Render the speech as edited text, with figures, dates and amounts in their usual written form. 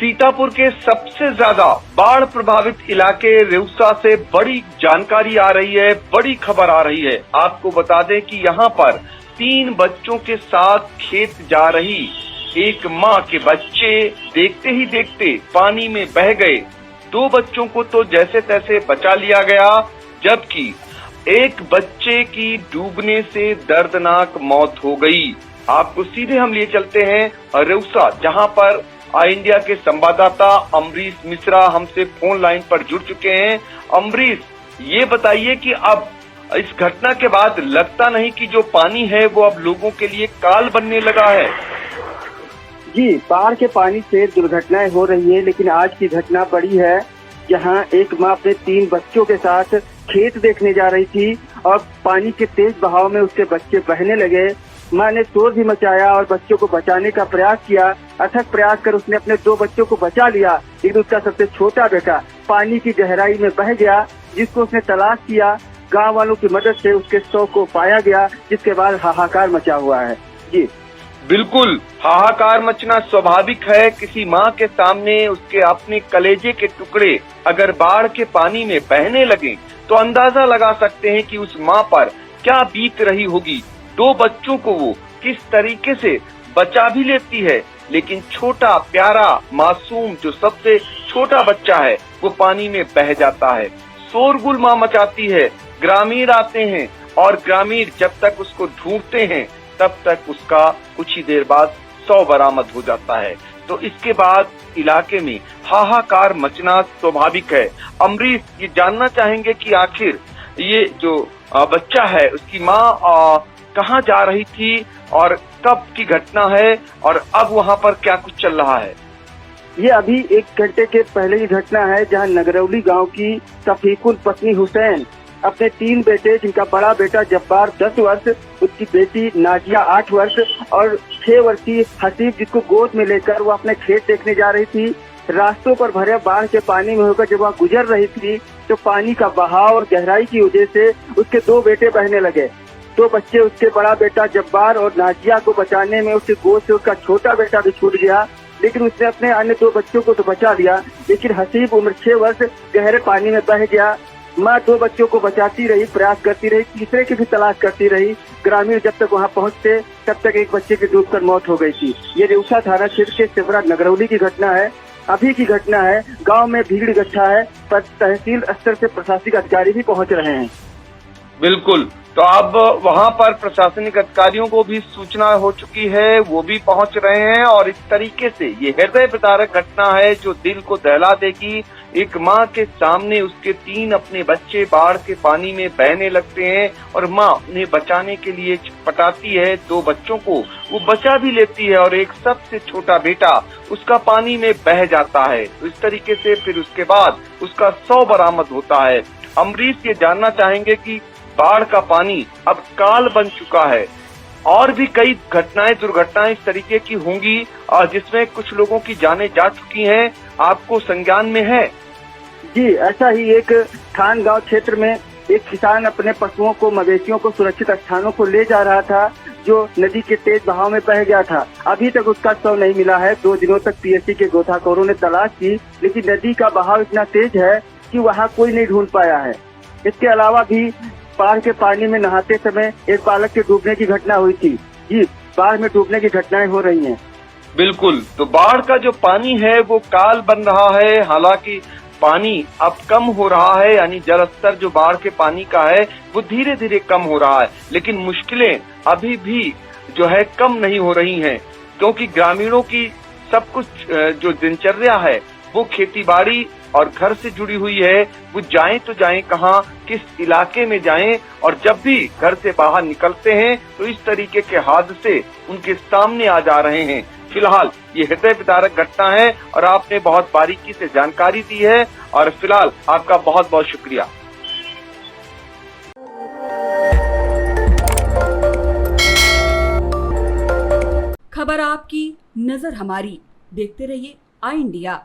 सीतापुर के सबसे ज्यादा बाढ़ प्रभावित इलाके रेउसा से बड़ी जानकारी आ रही है, बड़ी खबर आ रही है। आपको बता दें कि यहाँ पर 3 बच्चों के साथ खेत जा रही एक माँ के बच्चे देखते ही देखते पानी में बह गए। 2 बच्चों को तो जैसे तैसे बचा लिया गया, जबकि एक बच्चे की डूबने से दर्दनाक मौत हो गई। आपको सीधे हम लिए चलते हैं रेउसा, जहां पर इंडिया के संवाददाता अमरीश मिश्रा हमसे फोन लाइन पर जुड़ चुके हैं। अमरीश, ये बताइए कि अब इस घटना के बाद लगता नहीं कि जो पानी है वो अब लोगों के लिए काल बनने लगा है। जी, बाढ़ के पानी से दुर्घटनाएं हो रही है, लेकिन आज की घटना बड़ी है, जहां एक माँ अपने 3 बच्चों के साथ खेत देखने जा रही थी और पानी के तेज बहाव में उसके बच्चे बहने लगे। माँ ने शोर भी मचाया और बच्चों को बचाने का प्रयास किया। अथक प्रयास कर उसने अपने 2 बच्चों को बचा लिया, लेकिन उसका सबसे छोटा बेटा पानी की गहराई में बह गया, जिसको उसने तलाश किया। गांव वालों की मदद से उसके शव को पाया गया, जिसके बाद हाहाकार मचा हुआ है। जी बिल्कुल, हाहाकार मचना स्वाभाविक है। किसी माँ के सामने उसके अपने कलेजे के टुकड़े अगर बाढ़ के पानी में बहने लगे तो अंदाजा लगा सकते हैं कि उस माँ पर क्या बीत रही होगी। 2 बच्चों को वो किस तरीके से बचा भी लेती है, लेकिन छोटा प्यारा मासूम जो सबसे छोटा बच्चा है वो पानी में बह जाता है। शोरगुल माँ मचाती है, ग्रामीण आते हैं और ग्रामीण जब तक उसको ढूंढते हैं तब तक उसका कुछ ही देर बाद शव बरामद हो जाता है। तो इसके बाद इलाके में हाहाकार मचना स्वाभाविक है। अमरीश, ये जानना चाहेंगे कि आखिर ये जो बच्चा है उसकी माँ कहाँ जा रही थी और कब की घटना है और अब वहाँ पर क्या कुछ चल रहा है? ये अभी 1 घंटे के पहले की घटना है, जहां नगरौली गांव की शफीकुल पत्नी हुसैन अपने 3 बेटे, जिनका बड़ा बेटा जब्बार 10 वर्ष, उसकी बेटी नाजिया 8 वर्ष और 6 वर्षीय हसीब, जिसको गोद में लेकर वो अपने खेत देखने जा रही थी। रास्तों पर भरे बाढ़ के पानी में होकर जब वह गुजर रही थी तो पानी का बहाव और गहराई की वजह से उसके 2 बेटे बहने लगे। 2 बच्चे, उसके बड़ा बेटा जब्बार और नाजिया को बचाने में उसके गोद से उसका छोटा बेटा भी छूट गया, लेकिन उसने अपने अन्य 2 बच्चों को तो बचा लिया, लेकिन हसीब उम्र 6 वर्ष गहरे पानी में बह गया। माँ 2 बच्चों को बचाती रही, प्रयास करती रही, तीसरे की भी तलाश करती रही। ग्रामीण जब तक वहाँ पहुँचते तब तक एक बच्चे की डूबकर मौत हो गई थी। ये रेउसा थाना क्षेत्र के सिमरा नगरौली की घटना है, अभी की घटना है। गांव में भीड़ इकट्ठा है, पर तहसील स्तर से प्रशासनिक अधिकारी भी पहुँच रहे हैं। बिल्कुल, तो अब वहाँ पर प्रशासनिक अधिकारियों को भी सूचना हो चुकी है, वो भी पहुँच रहे हैं और इस तरीके से ये हृदय विदारक घटना है जो दिल को दहला देगी। एक माँ के सामने उसके 3 अपने बच्चे बाढ़ के पानी में बहने लगते हैं और माँ उन्हें बचाने के लिए छटपटाती है। 2 बच्चों को वो बचा भी लेती है और एक सबसे छोटा बेटा उसका पानी में बह जाता है। तो इस तरीके से फिर उसके बाद उसका शव बरामद होता है। अमरीश, ये जानना चाहेंगे कि बाढ़ का पानी अब काल बन चुका है और भी कई घटनाएं, दुर्घटनाएं इस तरीके की होंगी और जिसमें कुछ लोगों की जानें जा चुकी हैं, आपको संज्ञान में है? जी, ऐसा ही एक थान गांव क्षेत्र में एक किसान अपने पशुओं को, मवेशियों को सुरक्षित स्थानों को ले जा रहा था, जो नदी के तेज बहाव में बह गया था। अभी तक उसका शव नहीं मिला है। 2 दिनों तक पीएचसी के गोताखोरों ने तलाश की, लेकिन नदी का बहाव इतना तेज है कि वहाँ कोई नहीं ढूंढ पाया है। इसके अलावा भी बाढ़ के पानी में नहाते समय एक बालक के डूबने की घटना हुई थी। जी, बाढ़ में डूबने की घटनाएं हो रही हैं। बिल्कुल, तो बाढ़ का जो पानी है वो काल बन रहा है। हालांकि पानी अब कम हो रहा है, यानी जल स्तर जो बाढ़ के पानी का है वो धीरे धीरे कम हो रहा है, लेकिन मुश्किलें अभी भी जो है कम नहीं हो रही हैं, क्योंकि ग्रामीणों की सब कुछ जो दिनचर्या है वो खेती बाड़ी और घर से जुड़ी हुई है। वो जाएं तो जाएं कहाँ, किस इलाके में जाएं, और जब भी घर से बाहर निकलते हैं तो इस तरीके के हादसे उनके सामने आ जा रहे हैं। फिलहाल ये हृदय विदारक घटना है और आपने बहुत बारीकी से जानकारी दी है और फिलहाल आपका बहुत बहुत शुक्रिया। खबर आपकी, नजर हमारी। देखते रहिए आई इंडिया।